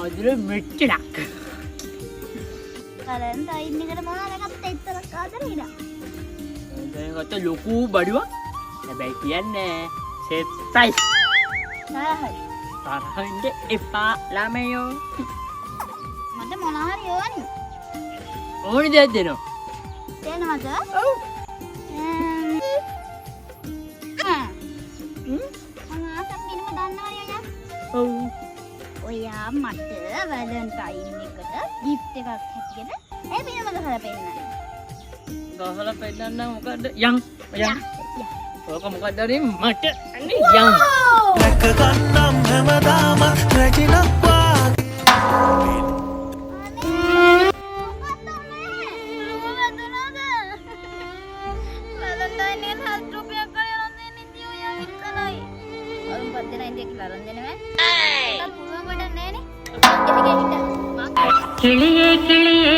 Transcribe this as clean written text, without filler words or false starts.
ආදර මෙච්චරක්. වැලන්ටයින් එකට මොනවාද ගත්තේ ඉතරක් ආදරේද? දැන් ගත්ත ලොකු බඩුවක්. හැබැයි කියන්නේ සෙත්තයි. හරි. තරහින්ද එපා ළමයෝ. මට මොනවා හරි ඕනි. ඕනි දෙයක් දෙනවා. දෙනවද? ඔව්. මොනවාද මිනිම දන්නවද ඔයා? ඔව්. ඔයා මට වැලන්ටයින් එකට ගිෆ්ට් එකක් හැටියට ඒ මිනිම ගහලා පෙන්නන්න. ගහලා පෙන්නන්න මොකද්ද? යන්. යන්. ඕක මොකද්ද රේ මට අනේ යන්. රැක ගන්නම් හැමදාම රැජිනක් වාගේ. කිලියේ කිලියේ